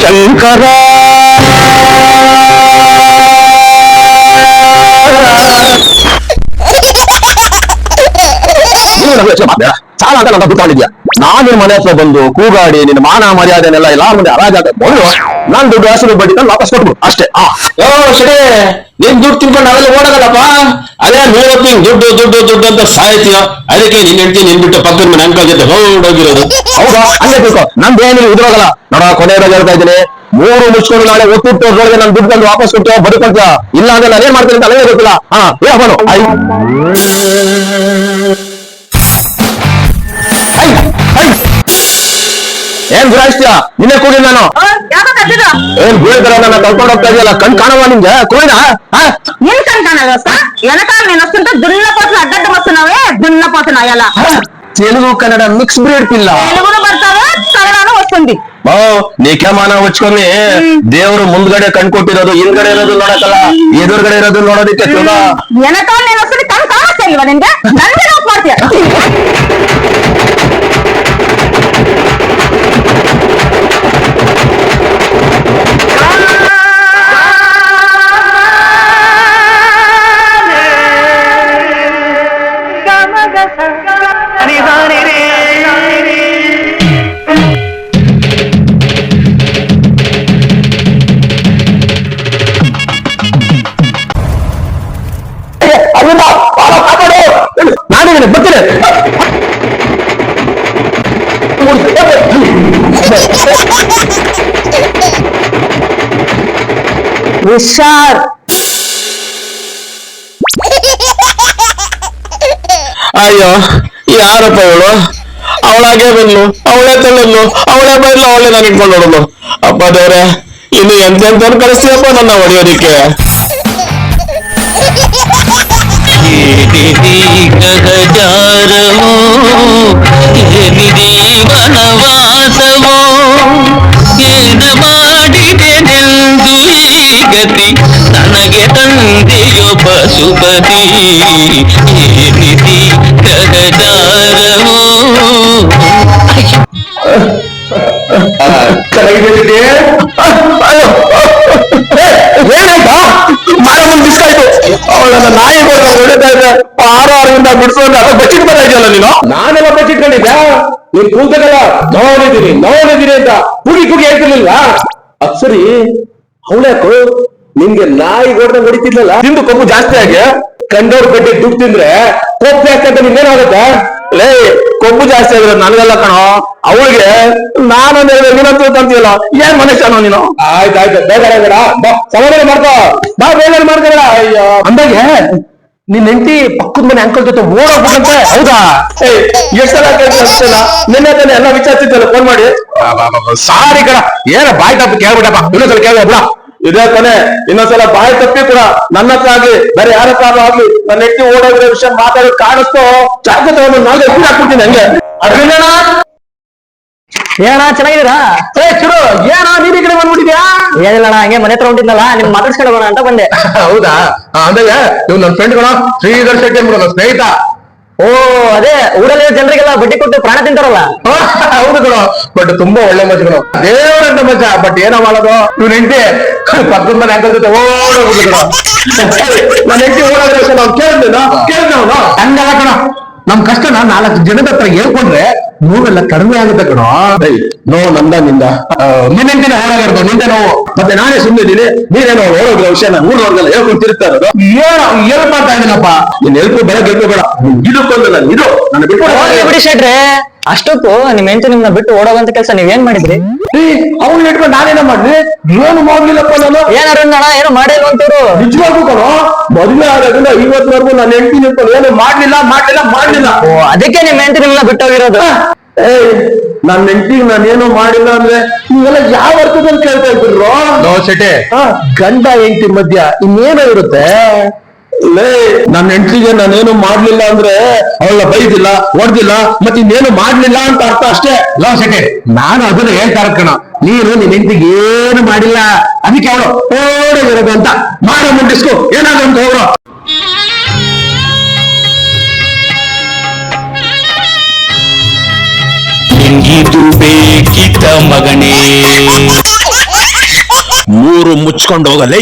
ಶಂಕರ ಸಾಲ ಅಂತ ನನ್ನ ದುಡ್ಡಿದ್ಯಾ. ನಾನು ಮನೆ ಹತ್ರ ಬಂದು ಕೂಗಾಡಿ ನಿನ್ನ ಮಾನ ಮರ್ಯಾದೆನೆಲ್ಲ ಎಲ್ಲಾರ ಮುಂದೆ ಹರಾಜಾಗ ಬಂದು ನಾನ್ ದುಡ್ಡು ಹಸಿರು ಬಡ್ಡಿ ತಂದು ವಾಪಸ್ ಕೊಟ್ಬಿಡು ಅಷ್ಟೇ. ನೀನ್ ದುಡ್ಡು ತಿನ್ಕೊಂಡು ಅವೆಲ್ಲ ಓಡೋದಲ್ಲಪ್ಪ. ಅದೇ ನೀವತ್ತು ಹಿಂಗ್ ದುಡ್ಡು ದುಡ್ಡು ದುಡ್ಡು ಅಂತ ಸಾಯ್ತೀಯ. ಅದಕ್ಕೆ ನೀನ್ ಹೆಂಡ್ತಿ ನಿನ್ ಬಿಟ್ಟು ಪಕ್ಕದ ಮನೆ ಅಂಕಲ್ ಜೊತೆ ಹೊರಡೋಗಿರೋದು. ಹೌದಾ? ಹಂಗೆ ತಿಳ್ಕೊ, ನಂದೇನಿಲ್ಲ ಉದ್ರೋಗಲ್ಲ ನೋಡ. ಕೊನೆಯದಾಗ ಹೇಳ್ತಾ ಇದ್ದೀನಿ, 3 ಮುಚ್ಕೊಂಡು ನಾಳೆ ಒತ್ತುಟ್ಟೋದ್ರೊಳಗೆ ನಾನು ದುಡ್ಡು ತಂದು ವಾಪಸ್ ಕೊಟ್ಟು ಬದುಕೊಂತ. ಇಲ್ಲ ಅಂದ್ರೆ ನಾನೇನ್ ಮಾಡ್ತೀನಿ ಅಂತ ನನಗೆ ಗೊತ್ತಿಲ್ಲ. ಹಾ ಹೇಳೋನು ಏನ್ ಗುರಾಯಿಸ್ತೀಯ? ನಿನ್ನೆ ಕೂಡಿ ನಾನು ಏನ್ ಬೀಳ್ತಾರ ನನ್ನ ಕರ್ಕೊಂಡು ಹೋಗ್ತಾ ಇದೆಯಲ್ಲ, ಕಣ್ ಕಾಣವ ನಿಂಗೆ ಕೂಡಿನ ఏం కంటాను వెనకాల నేను వస్తుంటే దున్నపోతులు అడ్డడ్డ వస్తున్నావే దున్నపోతున్నాయలా. తెలుగు కన్నడ మిక్స్ బ్రీడ్ పిల్ల. తెలుగును పడతావా కన్నడను వస్తుంది. ನೀಕೆಮಾನ ಹಚ್ಕೊಂಡಿ ದೇವ್ರು ಮುಂದ್ಗಡೆ ಕಣ್ಕೊಟ್ಟಿರೋದು ಹಿಂದ್ಗಡೆ ಇರೋದು ನೋಡಕ್ಕಲ್ಲ, ಎದುರುಗಡೆ ಇರೋದು ನೋಡೋದಿಕ್ಕೆ. వెనకాల నేను వస్తుంది కను కావట్లేవా ನಿಂಗೆ? ನನಗೆ ನೋಟ್ ಮಾಡ್ತೀಯ. ನಾನಿದ್ದೇನೆ, ಬರ್ತೀನಿ. ಹುಷಾರ್. ಅಯ್ಯೋ ಯಾರಪ್ಪ ಇವಳು? ಅವಳಾಗೆ ಬಂದ್ಲು, ಅವಳೇ ತಳ್ಳದ್ಲು, ಅವಳೇ ಬೈದ್ಲು, ಅವಳೇ ನಾನು ಇಟ್ಕೊಂಡು ನೋಡಲು. ಅಪ್ಪ ದೇವ್ರೆ, ಇನ್ನು ಎಂತೆಂತ ಕಳಿಸ್ತೀಯಪ್ಪ ನನ್ನ ಹೊಡೆಯೋದಿಕ್ಕೆ. ಗಗಜಾರವೋ ಏನಿದೆ ವನವಾಸವೋ ಏನ ಮಾಡಿದೆನೆಂದು ಈ ಗತಿ ನನಗೆ ತಂದೆಯೋ ಪಶುಪತಿ ಏನಿದೆ ಗಗಜಾರವೋ. ಏನಾಯ್ತಾ? ಮರ ಮುಂದೆ ಬಿಸಾಯ್ತು. ಅವಳನ್ನ ನಾಯಿ ಹೊಡಿತಾ ಇದ್ದೆ. 6 ಬಿಡಿಸೋದು ಅದ ಬಚ್ಚಿಟ್ ಬರ್ತಾ ಇದೆಯಲ್ಲ ನೀನು. ನಾನೆಲ್ಲ ಬಚ್ಚಿಟ್ಕೊಂಡಿದ್ದೆ. ನೀನ್ ಕೂತಗಲ್ಲ ನೋಡಿದೀನಿ ಅಂತ ಕುಗಿ ಹೇಳ್ತಿರ್ಲಿಲ್ಲ. ಅದ್ ಸರಿ, ಅವಳ್ಯಾಕು ನಿನ್ಗೆ ನಾಯಿ ಹೊಡೆದಂಗ್ ಹೊಡಿತಿದ್ಲಲ್ಲ, ತಿಂದು ಕೊಬ್ಬು ಜಾಸ್ತಿ ಆಗಿ ಕಂಡವ್ರ ಗಡ್ಡೆ ದುಡ್ಡು ತಿಂದ್ರೆ ಕೊಬ್ಬು ಜಾಸ್ತಿ ಅಂತ ನಿನ್ನೇನಾಗುತ್ತೆ? ಲೇ, ಕೊಬ್ಬು ಜಾಸ್ತಿ ಆಗಿರೋದು ನನಗೆಲ್ಲ ಕಣೋ, ಅವಳಿಗೆ. ನಾನೊಂದು ನೀನಂತೂ ತಂತೀಯಲ್ಲ, ಏನ್ ಮನುಷ್ಯನೋ ನೀನು? ಆಯ್ತಾಯ್ತು, ಬೇಗ ಸಮಾಧಾನ ಮಾಡ್ಕೋ ಬಾ, ಬೇಗ ಮಾಡ್ಕೋಬೇಡ. ಅಯ್ಯೋ ಅಂದಾಗೆ ನಿನ್ ಹೆಂಡತಿ ಪಕ್ಕದ ಮನೆ ಅಂಕಲ್ ಜೊತೆ ಓಡೋಗ್ಬೇಕಂತೆ. ಹೌದಾ? ಎಷ್ಟ್ ಸಲ ಕೇಳ್ತಿಲ್ಲ, ನಿನ್ನೆ ತಾನೆ ಎಲ್ಲ ವಿಚಾರಿಸಿದ್ದಲ್ಲ ಫೋನ್ ಮಾಡಿ. ಸಾರಿ ಕಣ, ಏನ ಬಾಯ್ ತಪ್ಪು ಕೇಳ್ಬಿಟ್ಟಪ್ಪ, ಇನ್ನೊಂದ್ಸಲ ಕೇಳ್ಬಿಡ. ಇದೇ ತಾನೆ, ಇನ್ನೊಂದ್ಸಲ ಬಾಯಿ ತಪ್ಪಿ ಕೂಡ ನನ್ನ ಹತ್ರ ಆಗ್ಲಿ ಬೇರೆ ಯಾರ ಹತ್ರ ಆಗ್ಲಿ ನನ್ನ ಹೆಂಡತಿ ಓಡೋಗಿರೋ ವಿಷಯ ಮಾತಾಡೋದು ಕಾಣಿಸ್ತೋ ಚಾಕು ತಗೊಂಡು ನಾಳೆ ಎತ್ತಿ ಹಾಕ್ಬಿಡ್ತೀನಿ ಹಂಗೆ. ಅಡ್ರಿನ ಏನ ಚೆನ್ನಾಗಿದ್ದೀರಾ? ಚುರು ಏನ ನೀನ್ ಈ ಕಡೆ ಬಂದ್ಬಿಟ್ಟಿದ್ಯಾ? ಏನಿಲ್ಲಣ್ಣ, ಹಂಗೆ ಮನೆ ಹತ್ರ ಹೊಂಟಿದ್ನಲ್ಲ, ನಿಮ್ ಮಾತಾಡ್ಸ್ಕೊಂಡು ಹೋಗೋಣ ಅಂತ ಬಂದೆ. ಹೌದಾ? ಅಂದಾಗ ನೀವು ನನ್ನ ಫ್ರೆಂಡ್ ಕಣ, ಶ್ರೀಧರ್ ಶೆಟ್ಟಿ ಅಂದ್ಬಿಡು, ನನ್ನ ಸ್ನೇಹಿತ. ಓ, ಅದೇ ಊರಲ್ಲಿ ಜನರಿಗೆಲ್ಲ ಬಡ್ಡಿ ಕೊಟ್ಟು ಪ್ರಾಣ ತಿಂತಾರಲ್ಲ. ಹೌದು ಕಣ, ಬಟ್ ತುಂಬಾ ಒಳ್ಳೆ ಮಜಗಳು, ದೇವರಂತ ಮಜ. ಬಟ್ ಏನೋ ಮಾಡೋದು, ಇವ್ನ ಹೆಂಡತಿ ಪಕ್ಕದ ಮನೆ ಅಂಕಲ್ ಜೊತೆ ಓಡೋಗ್ಬಿಟ್ಟು ಕಣ. ನನ್ನ ಹೆಂಡತಿ ಓಡೋದ್ರೆ ನಾವು ಕೇಳಿದ್ವಿ ಅವನು ಹಂಗಲ್ಲ ಕಣ. ನಮ್ ಕಷ್ಟನ 4 ಜನದ ಹತ್ರ ಹೇಳ್ಕೊಂಡ್ರೆ ನೋವೆಲ್ಲ ಕಡಿಮೆ ಆಗುತ್ತೆ ಕಣೋ. ನೋವು ನಂದ ನಿಂದ, ನಿನ್ನೆಂಟಿನ ಹಾಳಾಗಿರೋದು ನಿಂದೆ ನೋವು. ಮತ್ತೆ ನಾನೇ ಸುಮ್ಮನಿದ್ದೀನಿ, ನೀನೇನೋ ಹೋಗೋದ್ರ ವಿಷಯನ ಊರ್ನವ್ರಿಗೆಲ್ಲ ಹೇಳ್ಕೊಂಡು ತಿರುಗ್ತಾ ಇರೋದು. ಏನೋ ಏನ್ ಮಾಡ್ತಾ ಇದ್ದೀನಪ್ಪ? ನೀನ್ ಎಲ್ಕು ಬೇಡ ಗೆಲ್ಕು ಬೇಡ, ಇದಕ್ಕೊಂದು ನಾನು ಇದು ನನ್ನ ಬಿಟ್ಟು ಬಿಡಿ ಶೆಟ್ರೆ. ಅಷ್ಟಕ್ಕೂ ನಿಮ್ ಹೆಂಡತಿ ನಿಮ್ನ ಬಿಟ್ಟು ಓಡೋಗಂತ ಕೆಲಸ ನೀವೇನ್ ಮಾಡಿದ್ರಿ? ಅವ್ನು ಇಟ್ಕೊಂಡು ನಾನೇನ ಮಾಡ್ಲಿ? ಏನು ಮಾಡ್ಲಿಲ್ಲಪ್ಪ ನಾನು. ಏನಾರ ಏನೋ ಮಾಡಿಲ್ವ ಅಂತವ್ರು? ನಿಜವಾಗ್ಲೂ ಕಣೋ, ಮದುವೆ ಆಗೋದ್ರಿಂದ ಇವತ್ತಿನವರೆಗೂ ನಾನು ಹೆಂಡತಿ ನಿಂತ್ಕೊಂಡು ಏನು ಮಾಡ್ಲಿಲ್ಲ. ಓ, ಅದಕ್ಕೆ ನಿಮ್ ಹೆಂಡತಿ ನಿಮ್ನ ಬಿಟ್ಟು ಹೋಗಿರೋದು. ನನ್ನ ಹೆಂಡತಿಗೆ ನಾನೇನು ಮಾಡಿಲ್ಲ ಅಂದ್ರೆ ನೀವೆಲ್ಲ ಯಾವ ಅರ್ಥದಲ್ಲಿ ಕೇಳ್ತಾ ಇದ್ರು? ನೋ ಶೆಟ್ಟಿ, ಗಂಡ ಹೆಂಡತಿ ಮಧ್ಯ ಇನ್ನೇನೋ ಇರುತ್ತೆ. ನನ್ನ ಹೆಂಡತಿಗೆ ನಾನೇನು ಮಾಡ್ಲಿಲ್ಲ ಅಂದ್ರೆ ಅವಳ ಬೈದಿಲ್ಲ, ಹೊಡ್ದಿಲ್ಲ, ಮತ್ತೆ ಇನ್ನೇನು ಮಾಡ್ಲಿಲ್ಲ ಅಂತ ಅರ್ಥ ಅಷ್ಟೇ. ಲೋ ಶೆಟ್ಟಿ, ನಾನು ಅದನ್ನ ಹೇಳ್ತಾ ಇರ್ಕಣ, ನೀನು ನಿನ್ ಹೆಂಡತಿಗೆ ಏನು ಮಾಡಿಲ್ಲ, ಅದಕ್ಕೆ ಅವಳು ಓಡೋಗಿರೋದು ಅಂತ ಮಾಡೋ ಮುಂದಿಸ್ಕೊ, ಏನಾದ್ರು ಅಂತ ಹೋಗ್ರು. ಇದು ಬೇಕಿದ್ದ ಮಗನೇ ಮುಚ್ಕೊಂಡು ಹೋಗಲೇ.